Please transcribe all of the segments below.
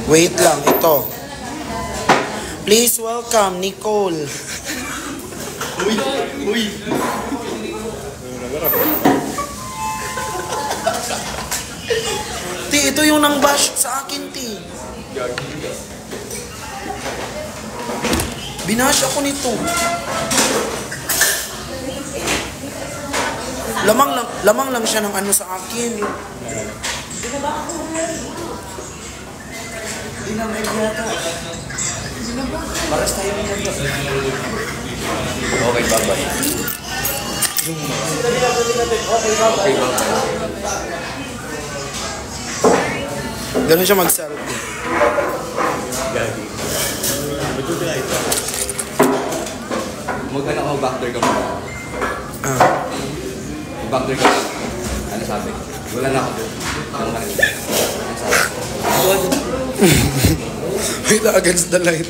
Wait lang, ito. Please welcome, Nicole. Uy. Ti, ito yung nang bash sa akin, ti. Binash ako nito. Lamang lang siya ng ano sa akin. Paras tayo ng mundo. Okay, bye-bye. Okay, bye-bye. Ganun siya mag-selfie. Gagi. Magkano ako backdoor ka muna. Backdoor ka muna. Ano sabi? Wala na ako doon. Ano ka rin? Ano sabi? Wait, against the light.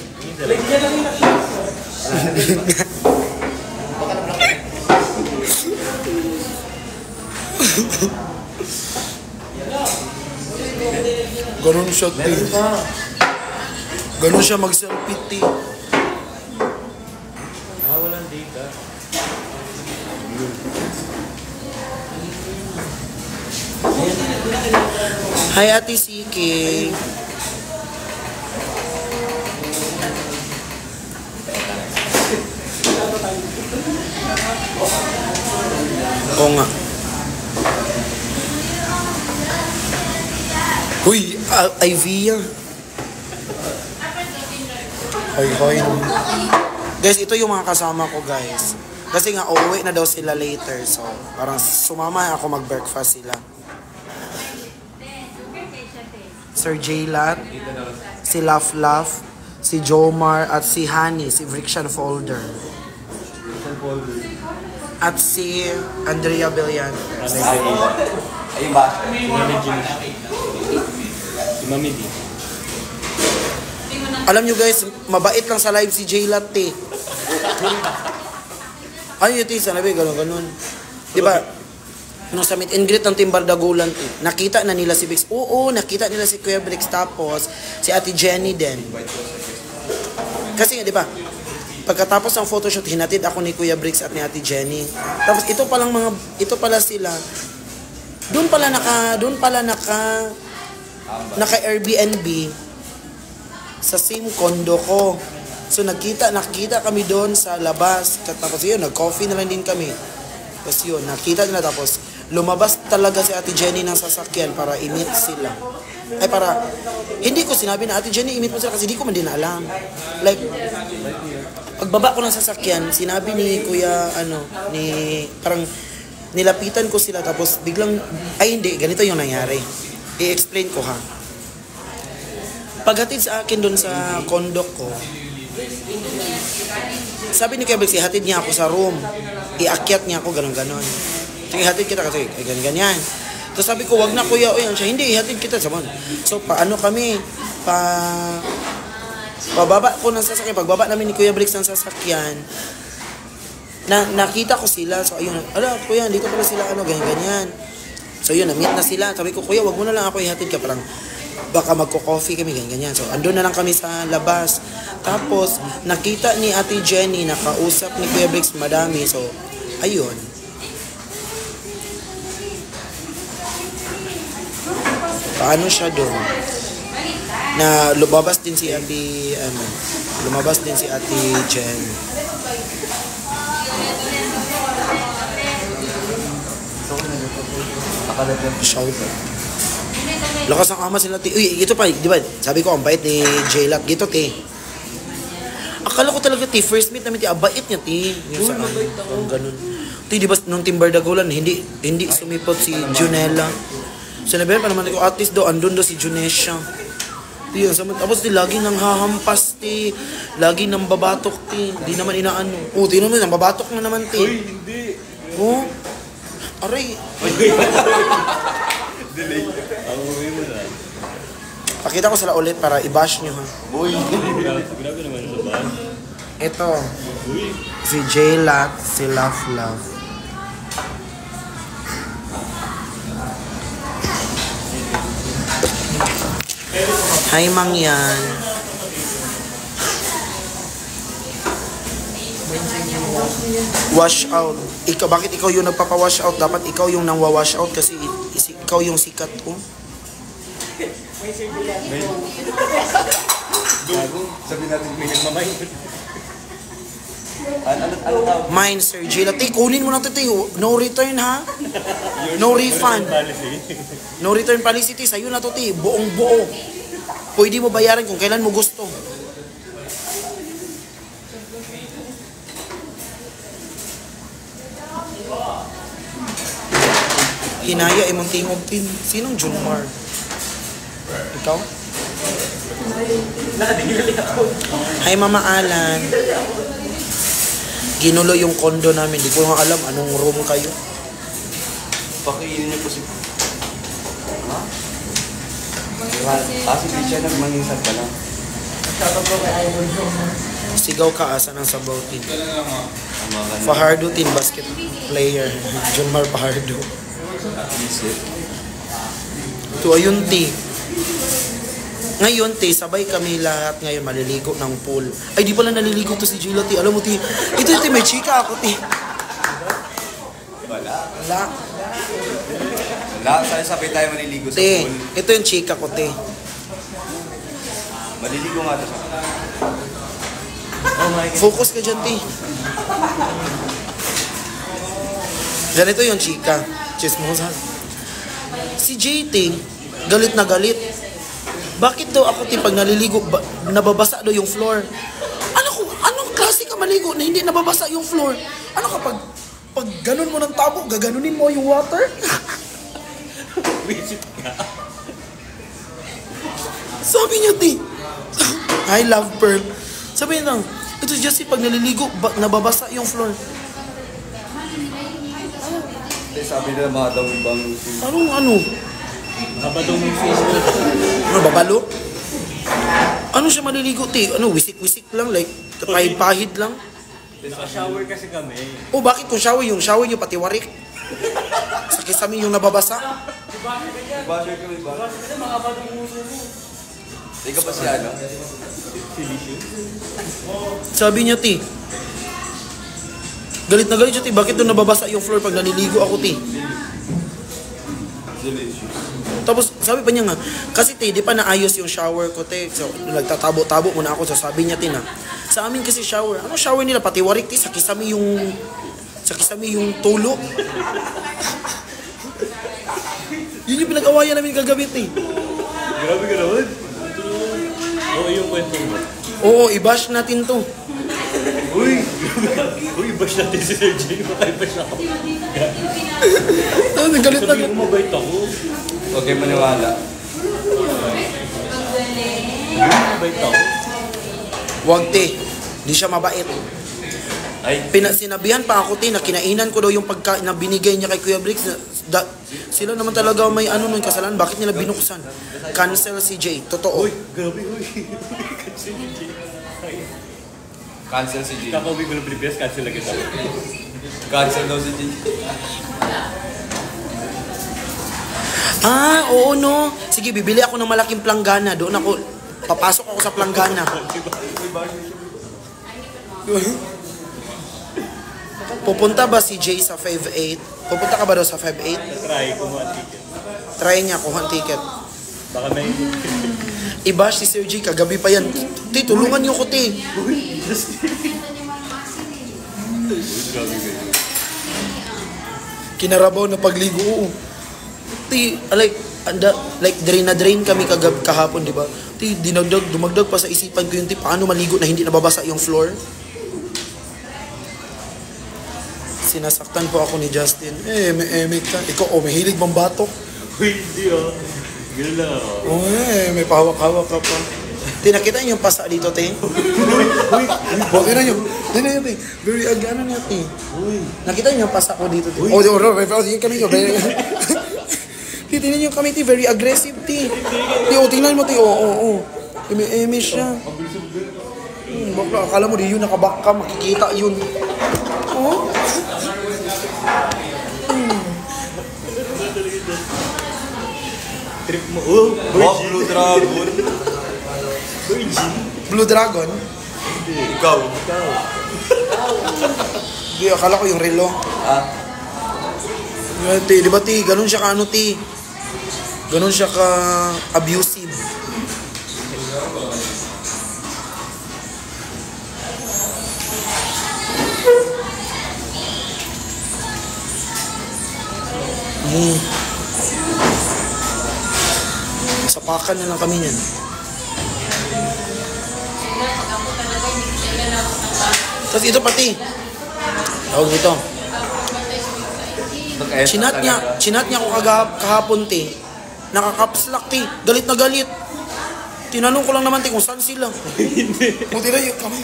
Ganun siya, ti. Ganun siya mag-selfie, ti. Walang data. Hi, Ate Siki. Oo nga. Uy, Ivia. Hoy. Guys, ito yung mga kasama ko, guys. Kasi nga, uuwi na daw sila later. So, parang sumama ako mag-breakfast sila. Sir J-Lat, si Laf, si Jomar, at si Hani, si Friction Folder. At si Andrea Bellian. Ayun ba? Si Mami D. Alam nyo guys, mabait lang sa live si J-Lat, eh. Ano yung tisa, nabi, ganun. Diba, nung sa meet and greet ng Team Bardagulan, nakita na nila si Bix. Oo, nakita nila si Kuya Brix, tapos si Ate Jenny din. Kasi nga, diba, pagkatapos ng photoshoot, hinatid ako ni Kuya Brix at ni Ate Jenny. Tapos ito pala sila. Doon pala naka Airbnb sa same condo ko. So nakita kami doon sa labas. Tapos yun, nag-coffee na lang din kami. Tapos yun, nakita nila, tapos lumabas talaga si Ate Jenny ng sasakyan para i-meet sila. Hindi ko sinabi na, Ate Jenny, i-meet mo sila kasi di ko man din alam. Like, pagbaba ko ng sasakyan, sinabi ni Kuya, parang nilapitan ko sila, tapos biglang, ay hindi, ganito yung nangyari. I-explain ko ha. Paghatid sa akin doon sa condo ko, sabi ni Kuya Brix, hatid niya ako sa room. Iakyat niya ako, ganon. Sige, hatid kita kasi, ganyan. Tapos sabi ko, wag na kuya, o yan siya, hindi, hatid kita. So, paano kami, pababa ko ng sasakyan, pagbaba namin ni Kuya Brix ng sasakyan, nakita ko sila, so ayun, kuya, dito pala sila, ganyan. So yun, na-meet na sila, sabi ko, kuya, wag mo na lang ako ihatid ka, parang, baka magko-coffee kami, ganyan. So, andun na lang kami sa labas. Tapos, nakita ni Ate Jenny, nakausap ni Kuya Brix, madami. So, ayun. Paano siya doon? Na lumabas din si Ate Jen. Shoulder. Lakas ng ama sila, ti. Uy, ito pa, di ba? Sabi ko, ang bait ni J-Lat. Gito, ti. Akala ko talaga, ti, first meet namin, ti, abait niya, ti. Yung saan, ganun. Ti, di ba, nung Team Bardagulan, hindi sumipot si Junella. Sinabihan pa naman ko, at least daw, andun daw si Junesha. Ti, tapos, ti, lagi nang hahampas, ti. Lagi nang babatok, ti. Di naman inaano. Ti naman, nang babatok na naman, ti. Uy, hindi. Aray. Delay. Ang uwi mo na. Pakita ko sila ulit para i-bash nyo, ha. Uy, grabe naman sa bahan. Ito. Si J-Lat, si Laf. Hi, Mangyan. Wash out. Bakit ikaw yung nagpapa-wash out? Dapat ikaw yung nang wash out kasi ikaw yung sikat ko. Sabi natin may nagmamay. Mine, Sir Jila. Tay, kunin mo na ito, tay. No return, ha? No refund. No return policy, tay. Sa'yo na ito, tay. Buong buo. Pwede mo bayaran kung kailan mo gusto. Hinaya, imong tingog, tin. Sinong Junmar? Ikaw? Hi, Mama Alan. Ginulo yung kondo namin. Di ko nga alam anong room kayo. Pakiinin niyo po si... Ha? Kasi di siya nagmangisap ka lang. Sigaw ka, asa ng sabaw, tin. Fajardo, tin, basket player. Junmar Fajardo. Ito, ayun, ti. Ngayon, ti, sabay kami lahat ngayon maliligo ng pool. Ay, di pala naliligo to si Gila, ti. Alam mo, ti, ito, ti, may chika ako, ti. Wala. Wala. Wala. Sabay tayo maliligo sa Ti, pool. ito yung chika ko, ti. Maliligo nga ito sa... Focus ka dyan, ti. Ganito yung chika. Chismosa. Si JT, galit na galit. Bakit daw ako, ti, pag naliligo, nababasa daw yung floor? Anong klase ka maligo na hindi nababasa yung floor? Ano ka, pag ganun mo ng tabo, gaganunin mo yung water? Sabi niya, ti. I love Pearl. Sabi niya lang, ito just pag naliligo, nababasa yung floor. Sabi nila mga daw ibang... Ano? Kabadong yung Facebook. Ano, babalo? Ano siya maliligo, ti? Ano, wisik-wisik lang, like, pahid-pahid lang? Naka-shower kasi kami. Oh, bakit kung shower yung shower nyo pati warik? Sa kisame yung nababasa? Basher ka may ba? Ikaw pa siya, ano? Sabi niya, ti. Galit na galit siya, ti. Bakit doon nababasa yung floor pag naliligo ako, ti? Tapos, sabi pa niya nga, kasi, ti, di pa naayos yung shower ko, ti. So, nagtatabo-tabo muna ako. So, sabi niya, ti, na, sa amin kasi shower. Ano shower nila? Pati warik, ti. Sa kisame yung tulo. Yun yung pinag-awayan namin kagabi, ti. Grabe ka naman. Oo, yung kwento mo. Oo, i-bash natin to. Uy, bash natin si Sir Jay. Makaibash ako. Galit na. Sabi ko mabait ako. Huwag kayo maniwala. Mabait ako. Wag, ti. Di siya mabait. Ay, Sinabihan pa ako, ti, na kinainan ko daw yung pagkain na binigay niya kay Kuya Briggs. Sila naman talaga may ano nung kasalanan. Bakit nila binuksan? Cancel si Jay. Totoo. uy, grabe, uy. Cancel ni Jay. Cancel si G. Kakauwi ko ng Pilipinas, cancel lang kita. Cancel daw si G. Ah, oo, no. Sige, bibili ako ng malaking planggana. Doon ako, papasok ako sa planggana. Pupunta ba si Jay sa 5'8"? Pupunta ka ba daw sa 5'8"? Try, kumuha ang ticket. Try niya, kuha ang ticket. Baka may... I-bash si Sir Jay, kagabi pa yan. Ti, tulungan niyo ko, ti. Kinarabaw na pagligo. Oo. Ti, like drain na drain kami kahapon, di ba? Ti, dumagdag pa sa isipan ko yung ti, paano maligo na hindi nababasa yung floor? Sinasaktan po ako ni Justin. May ka. Ikaw, mahilig bang batok? Uy, hindi ah. Ganun lang ako. May pahawak-hawak ka pa. Ti, nakita niyo yung pasa dito, te? Uy, tingnan niyo, te. Very agana niya, te. Nakita niyo yung pasa ko dito, te? Oh, yung kami ko. Ti, tingnan niyo kami, te. Very aggressive, te. Ti, tingnan mo, te. Oo. Eme siya. Bakla, akala mo di yun, nakabak ka, makikita yun. Oh. Trip mo. Oh, Wow, Blue Dragon. Virgin. Blue Dragon? Ikaw. Hindi, akala ko yung relo. Ah, Yan, ti, di ba ti? Ganun siya ka ano ti? Ganun siya ka abusive. Sapakan na lang kami niyan. Tapos ito pati. Tawag nito. Chinat niya ako kahapon ti. Nakakapslak ti. Galit na galit. Tinanong ko lang naman ti kung saan sila. Buti na yung kamay.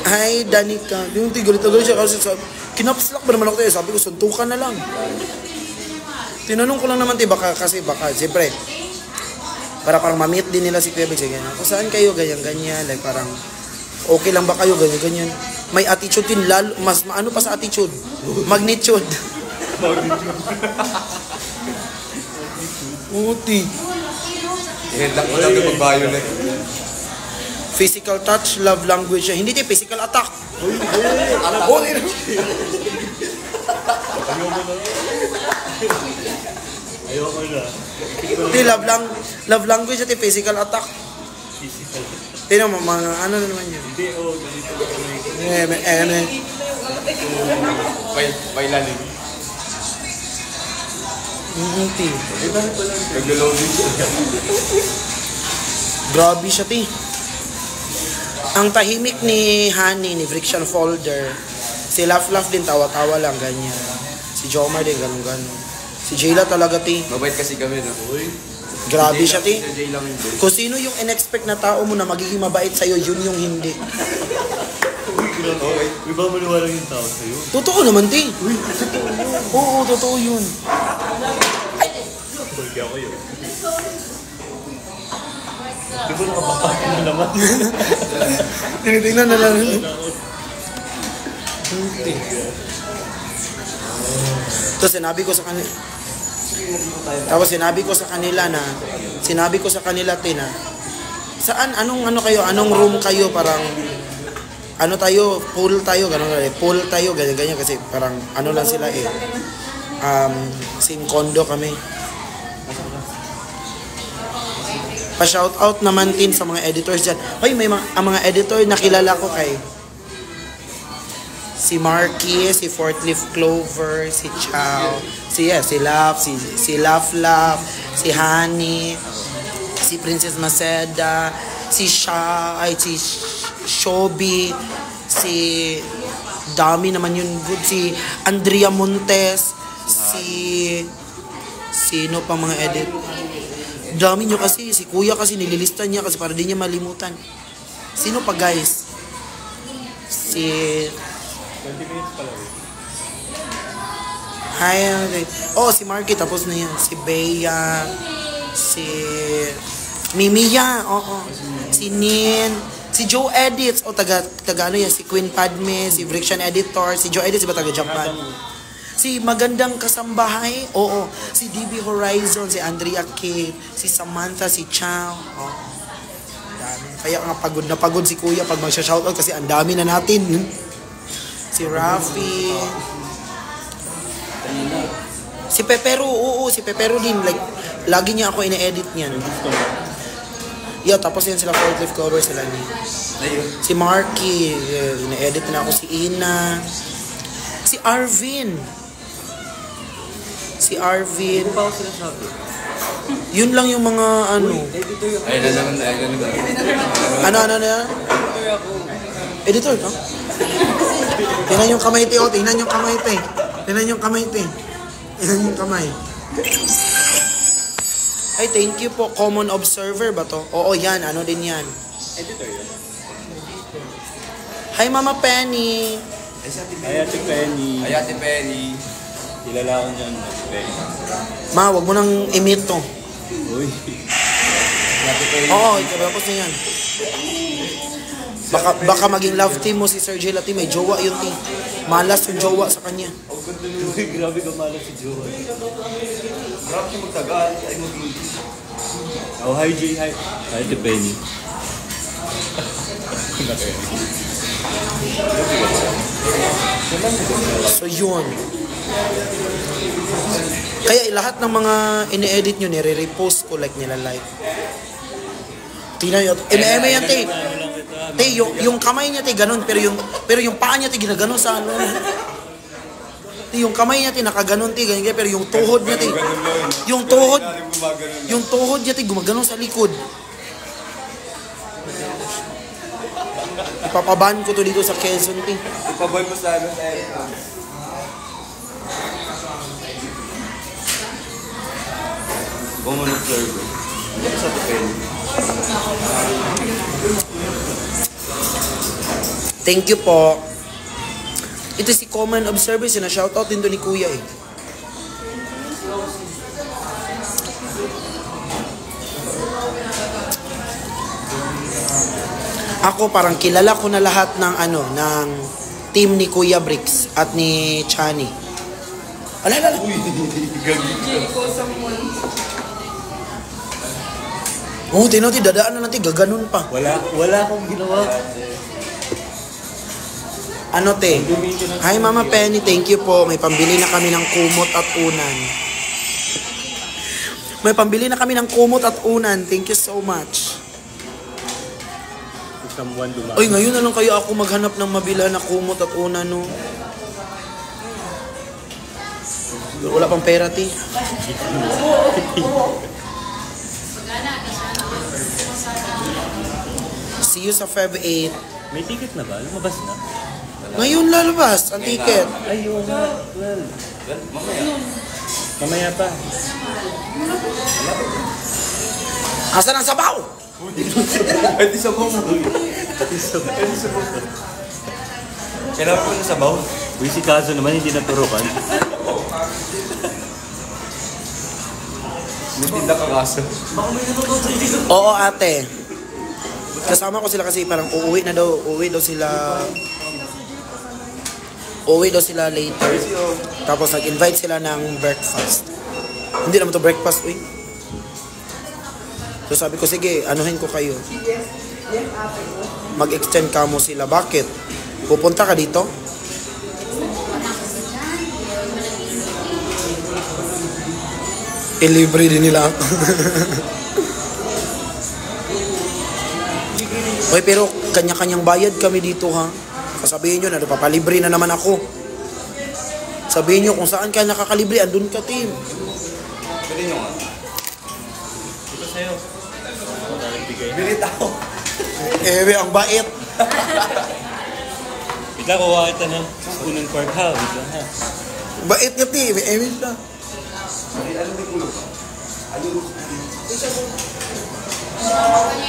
Ay, Danica. Yung ti galit na galit siya kasi kinapslak ba naman ako tayo. Sabi ko, suntukan na lang. Tinanong ko lang naman ti baka siyempre para parang ma-meet din nila si Kuya Bix, ganyan. Kung saan kayo, ganyan-ganyan, like parang, okay lang ba kayo, ganyan-ganyan. May attitude din, lalo, mas maano pa sa attitude, magnitude. Uti. i-headlock mo lang yung mag-violet. Physical touch, love language siya. Hindi tayo, physical attack. Ayoko na. Hindi, love language at physical attack. Physical. Tingnan mo, mga ano na naman yun. Hindi, ganito. Pailalim. Ti. Nag-loading siya. Grabe siya, ti. Ang tahimik ni Honey, ni Friction Folder, si Laugh din, tawa-tawa lang, ganyan. Si Jomar din, ganun-ganun. Si Jayla talaga, ti. Mabait kasi kami, no? Uy. Grabe siya, ti. Si Jay lang hindi. Kung sino yung in-expect na tao mo na magiging mabait sa'yo, yun yung hindi. Uy, grabe. Uy, ba maniwala yung tao sa'yo? Totoo naman, ti. Oo, totoo yun. Hindi ako yun. Di ba nakapakain na naman? Tinitingnan na lang. Tapos sinabi ko sa kanila, Tina, saan, anong room kayo, parang, ano tayo, pool tayo, ganyan, kasi parang, ano lang sila same condo kami. Pa-shoutout naman din sa mga editors dyan. Hoy, ang mga editor na kilala ko kay si Marky, si Forklift Clover, si Chow, si Laugh, si Laugh, si Honey, si Princess Maceda, si Shobi, si dami naman yun good, si Andrea Montes, sino pa mga edit? Dami nyo kasi, si Kuya kasi nililista niya kasi para di niya malimutan. Sino pa guys? Si 20 minutes pala. si Marky, tapos na yan. Si Bea, si Mimiya, si Nin, si Joe Edits, taga ano yan, si Queen Padme, si Friction Editor, si Joe Edits, iba taga Japan. Si Magandang Kasambahay, si DB Horizon, si Andrea Kate, si Samantha, si Chow, dami. Kaya nga pagod si Kuya pag magsha-shoutout kasi ang dami na natin. Si Rafi, si Pepero, si Pepero din, like, lagi niya ako ine-edit niyan. Tapos yan sila Forklift Cover, sila ni. Si Marky, ine-edit na ako, si Ina, si Arvin. Ano pa ako sinasabi? Yun lang yung mga ano. Ayun na naman. Ano na yan? Editor ako. Editor, no? Tingnan yung kamay, te. Tingnan yung kamay, te. Tingnan yung kamay, te. Tingnan yung kamay. Ay, thank you po. Common Observer ba to? Oo, yan. Ano din yan? Editor yun. Hi, Mama Penny. Ay, Ate Penny. Ay, Ate Penny. Kilala ko niyan, Ate Penny. Ma, wag mo nang i-meet to. Uy. Ate Penny. Oo, ikabapos na yan. Baka maging love team mo si Sir J Latte. May jowa yun, ti. Malas yung jowa sa kanya. Uy, grabe ka malas si Joel. Marami siya magtagal. Ay mag-English. Oh, hi Jay, hi. Hi to Penny. So yun. Kaya lahat ng mga ini-edit nyo, nire-repost ko like nila-like. Tingnan nyo. Eme yan, te. Te, yung kamay niya, te, ganun. Pero yung paa niya, te, ginaganon sa ano. Te, yung kamay niya, te, nakaganon, te, ganyan. Pero yung tuhod niya, te, yung tuhod niya, te, gumaganon sa likod. Ipapaban ko to dito sa Quezon, te. Ipaban mo sa ano sa aircon. Common observer. Hindi ka sa Penny. Thank you po. Ito si Common Observer, sina-shoutout din to ni Kuya eh. Ako parang kilala ko na lahat ng ng team ni Kuya Bricks at ni Chani. Alala. Uy, gagi. Oo, tinoti, dadaan na natin, gaganon pa. Wala akong ginawa. Ano te? Hi Mama Penny, thank you po. May pambili na kami ng kumot at unan. May pambili na kami ng kumot at unan. Thank you so much. Someone dumaan. Oy, ngayon na lang kayo ako maghanap ng mabila na kumot at unan, no? Wala pang pera, ti. See you sa Feb 8. May ticket na ba? Lumabas na? Ngayon lalabas ang ticket. Ay, yun na. Well, mamaya pa. Asan ang sabaw? Ay, di sabaw mo. Kailangan ko na sabaw. Uy, si Kazo naman hindi naturukan. May tinda ka kaso. Oo, ate. Kasama ko sila kasi parang uuwi daw sila later. Tapos nag-invite sila ng breakfast. Hindi naman to breakfast, uy. So sabi ko, sige, anuhin ko kayo. Mag-extend ka mo sila. Bakit? Pupunta ka dito? Ilibre din nila ako. Oy, pero kanya-kanyang bayad kami dito, ha? Sabihin nyo na, papalibre na naman ako. Sabihin nyo kung saan ka nakakalibre, andun ka, team. Pwede nyo nga. Ito sa'yo. Bilit ako. Ang bait. Bigla kuha kita ng unang part ha. Bigla ha. Bait nga, team. Siya.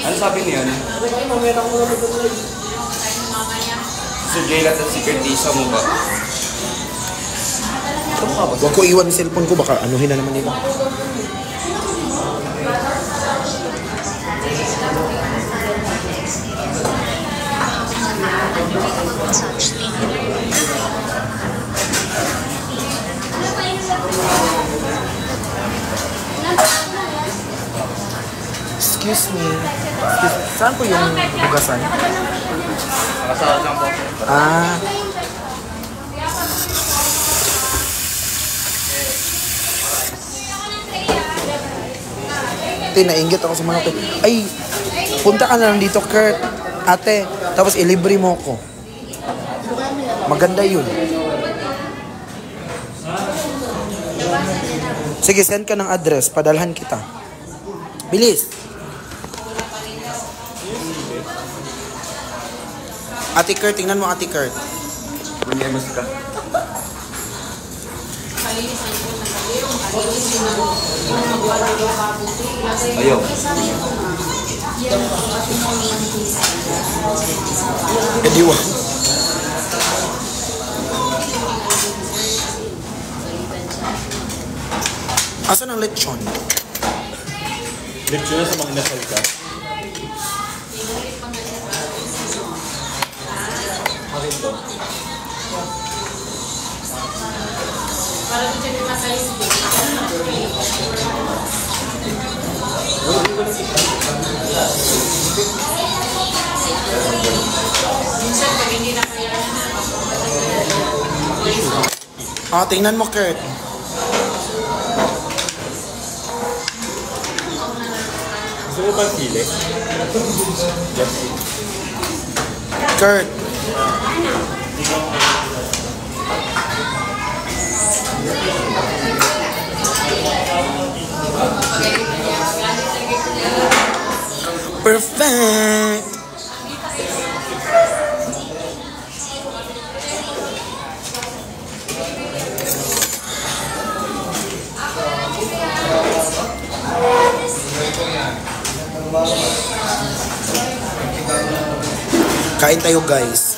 Ano sabi niya? Si Jayla at si Curtisa mo ba? Huwag ko iwan yung cellphone ko, baka anuhin na naman nila. Excuse me. Saan po yung bugasan? Nakasahod lang po. Ah. Nainggit ako sa mga to. Ay, punta ka na lang dito, Kurt. Ate, tapos ilibre mo ko. Maganda yun. Sige, send ka ng address. Padalhan kita. Bilis. Ate Kurt, tingnan mo Ate Kurt. Bunyemos ka. Ayaw. Kadiwa. Asan ang lechon? Lecture na sa mga inasal ka. Ah, tingnan mo, Kurt. Gusto mo bang sili? Kurt. Perfect. Kain tayo, guys.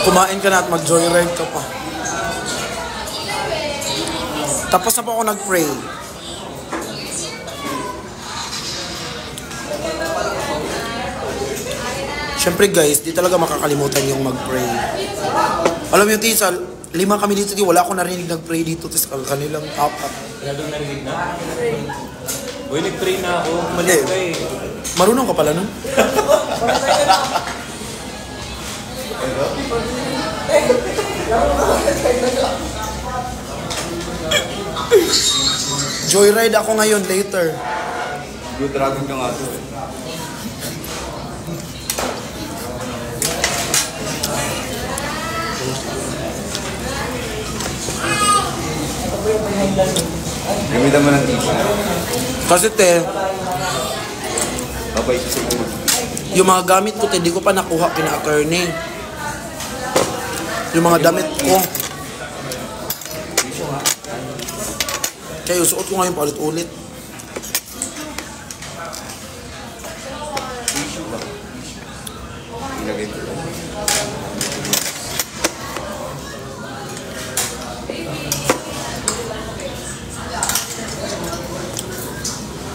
Kumain ka na at mag-joyride ka pa. Tapos na po ako nag-pray. Siyempre guys, di talaga makakalimutan yung mag-pray. Alam mo yung tisa, 5 kami dito, wala akong narinig nag-pray dito, tapos kanilang apat. Wala doon narinig na? Uy, nag-pray na ako. Malis ka eh. Marunong ka pala nun? Joyride ako ngayon later. Blue Dragon ka nga to. Gamitan mo ng tissue. Kasi te, Babay sa siguro. yung mga gamit ko te, di ko pa nakuha kina attorney. Yung mga damit ko. Kaya suot ko ngayon paulit-ulit. Ilagay ko lang.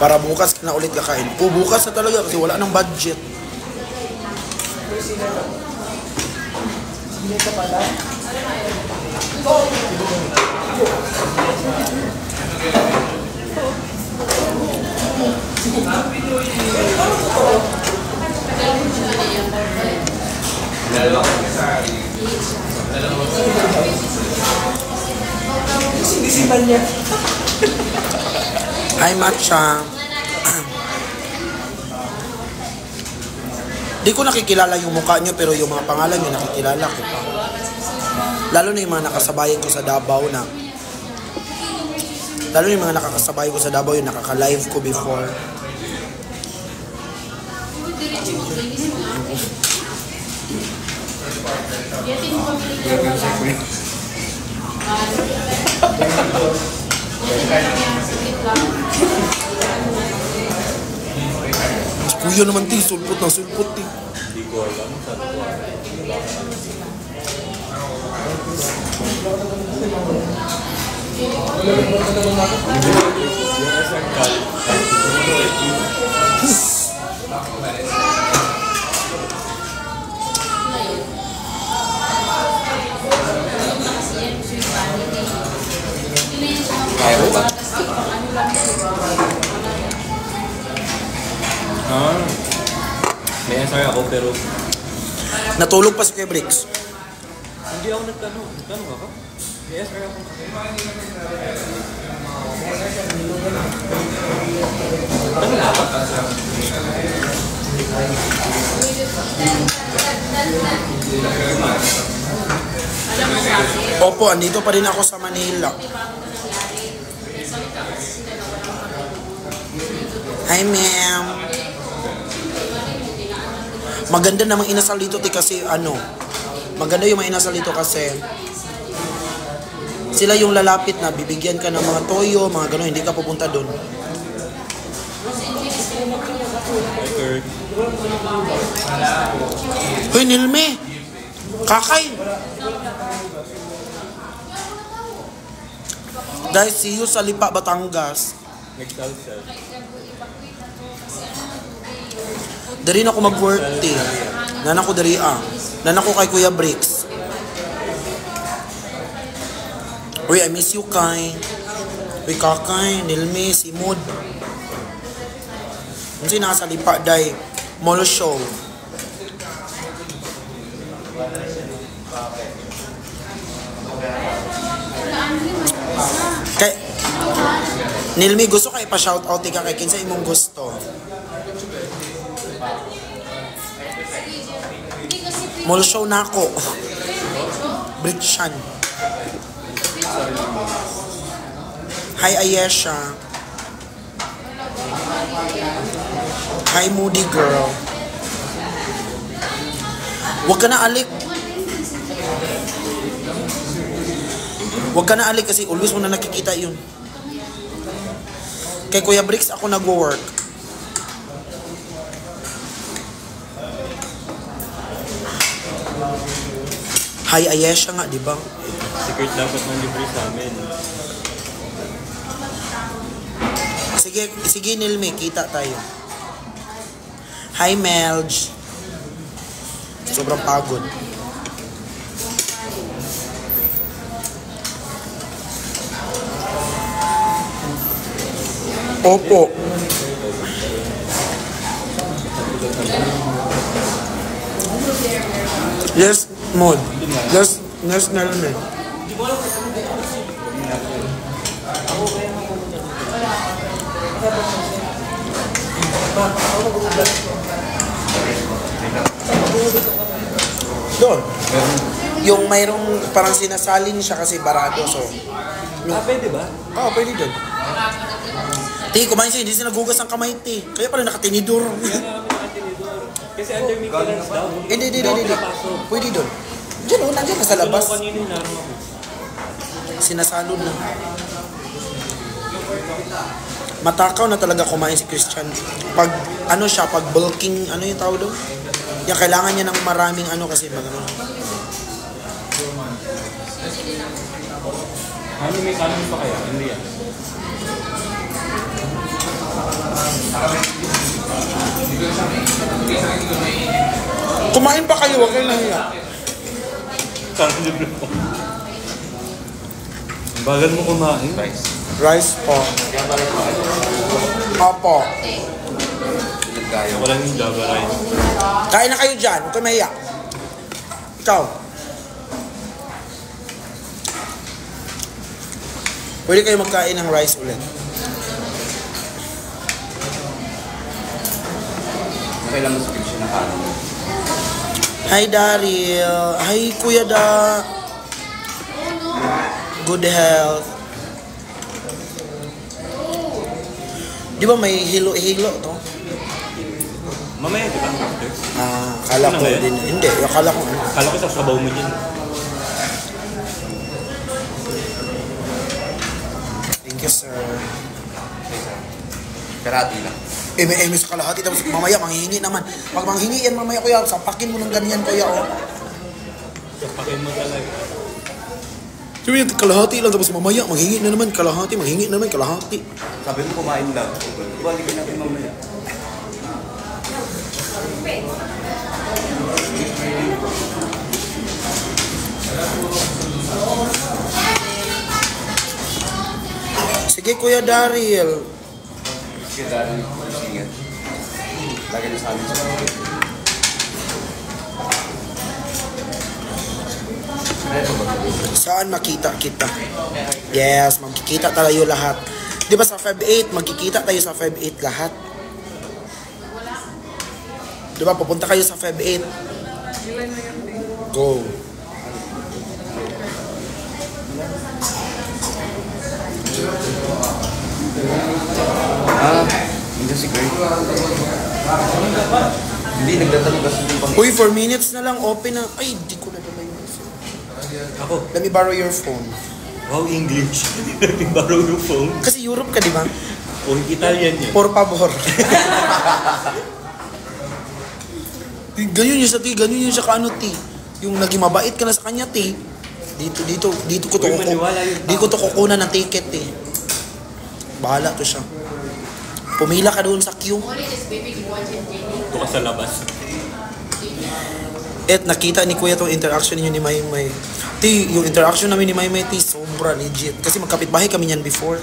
Para bukas na ulit kakain. Bukas na talaga kasi wala nang budget. Hi, Matcha. Di ko nakikilala yung mukha nyo, pero yung mga pangalan nyo nakikilala ko pa. Lalo na yung mga nakasabayan ko sa Davao na. Lalo na yung mga nakakasabayan ko sa Davao, yung nakaka-live ko before. Kuya naman ti, sulpot na sulpot ti. Hindi ko alam sa ito. Kaya mo ba? Ah, may SR ako pero Natulog pa si Kuya Bricks. hindi ako nagtanong. Nagtanong ako? May SR ako. Tanong ako? Opo, andito pa rin ako sa Manila. Hi, ma'am. Maganda namang inasal dito ti kasi ano, maganda yung mga inasal dito kasi sila yung lalapit na bibigyan ka ng mga toyo, mga gano'n, hindi ka pupunta doon. Kurt. Hoy, Nilme! Kakay! Guys, see you sa Lipa, Batangas. Nag-salsa. Dari na ako mag-work, te. Nan ako dari Nan ako kay Kuya Bricks. Uy, I miss you, Kay. Uy, Kakay, Nilmi, Simod. Kung sino nasa Lipa, day. Mall show. Kay Nilmi, gusto ka ipa-shoutout ka kay kinsa imong gusto. Mall show na ako. Bricksian. Hi Ayesha. Hi Moody girl. Huwag ka na alik. Huwag ka na alik kasi always mo na nakikita yun. Kay Kuya Bricks ako nagwo-work. Hi Ayesha nga, di ba? Secret dapat ng libre sa amin. Sige Nilmi, kita tayo. Hi Melj. Sobrang pagod. Opo. Yes, Mod. Yes, Nilmi. Doon. Yung mayroong parang sinasalin siya kasi barado. So, Pwede ba? pwede doon. Ti, kumain siya, hindi siya nagugas ang kamay, ti. Kaya pala nakatinidor. Kasi under maintenance daw. Hindi. Pwede doon. Diyan o, nandiyan ka sa labas. Kanino naroon ako. Sinasalon na. Matakaw na talaga kumain si Christian. Pag, pag bulking, yung tawag doon? Yung kailangan niya ng maraming kasi May kanin pa kaya? Hindi yan. Kumain pa kayo, wag kayo nahiya. Kanin libre po. Bagal mo kumain. Rice po. Opo. Walang yung Java rice. Kain na kayo dyan, huwag kayo mahiya. Ikaw. Pwede kayo magkain ng rice ulit. Kailan mo subscription na kanin? Hi Daryl. Hi Kuya Da. Good health. Di ba may hilo-hilo to? Mamaya, di ba? Akala ko din. Hindi, akala ko. Kala ko sa sabaw mo dyan. Thank you, sir. Karati lang. May sa kalahati. Tapos mamaya, manghingi naman. Pag manghingi yan mamaya, kuya, sapakin mo ng ganyan, kuya, oh. Sapakin mo talaga. Sabi niya, kalahati lang. Tapos mamaya, manghingi na naman, kalahati. Manghingi na naman, kalahati. Sabi mo kumain lang. Ibalik natin mamaya. Sige, Kuya Daryl. Sige, dahil ingat. Lagi na sa amin sa mga. Saan makita kita? Yes, magkikita tayo lahat. Di ba sa Feb 8, magkikita tayo sa Feb 8 lahat? Di ba, pupunta kayo sa Feb 8? Go. Hindi si Greg. Hindi, nagdatanong kasi yung pang... Uy, 4 minutes na lang, open na. Ay, di ko na dala yung phone. Ako. Let me borrow your phone. Wow, English. Let borrow your phone. Kasi Europe ka, di ba? O, Italian yun. Por favor. Ganyan yun siya, ti. Ganyan yun siya kaano, ti. Yung naging mabait ka na sa kanya, ti. Di Dito ko to Uy, maniwala yun. Dito ko to kukunan ng ticket eh. Bahala to siya. Pumila ka doon sa queue. Ito ka sa labas. At nakita ni Kuya tong interaction ninyo ni Maymay. Ti, yung interaction namin ni Maymay, ti, sobra legit. Kasi magkapit-bahay kami niyan before.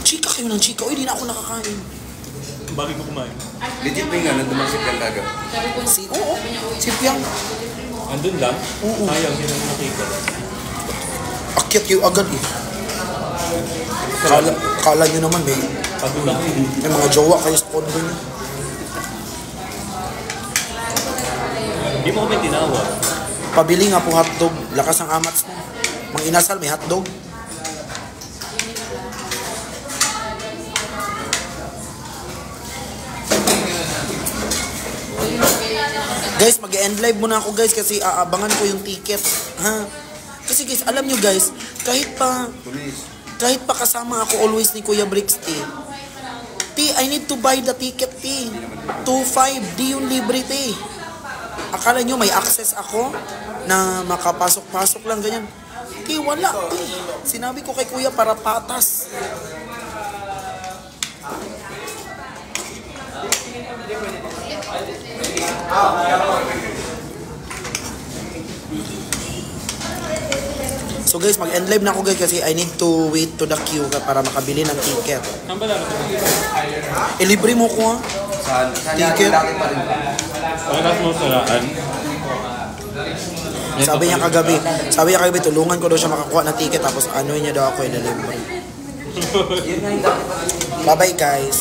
Chika kayo ng chika. Uy, di na ako nakakain. Bakit ko kumain? Legit ba yung nga, nandun si Piang Daga? Oo, si Piang. Andun lang? Oo. Sayang, hindi naman nakita. Akyat kayo agad eh. Kala nyo naman may Pagulang. mga jowa kayo sa condo nyo. Hindi mo kami tinawag. Pabili nga po hotdog. Lakas ang amats mo. Mang inasal, may hotdog. Guys, mag-end live muna ako guys kasi aabangan ko yung ticket. Ha? Kasi guys, alam nyo guys, kahit pa kasama ako always ni Kuya Bricks, I need to buy the ticket, 2.5, di yung libre, Akala nyo may access ako na makapasok-pasok lang ganyan. Wala, Sinabi ko kay Kuya para patas. So guys, mag-end live na ako guys kasi I need to wait to the queue para makabili ng ticket. Saan ba lalabas? Libre mo ko ha. Saan Ticket. laki pa rin? Pagkas mo saraan. Sabi niya kagabi, tulungan ko daw siya makakuha ng ticket tapos ano niya daw ako i-deliver. Yun nga yung dati pa rin. Bye-bye guys.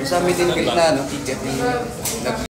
May sa meet and greet na, no? Ticket.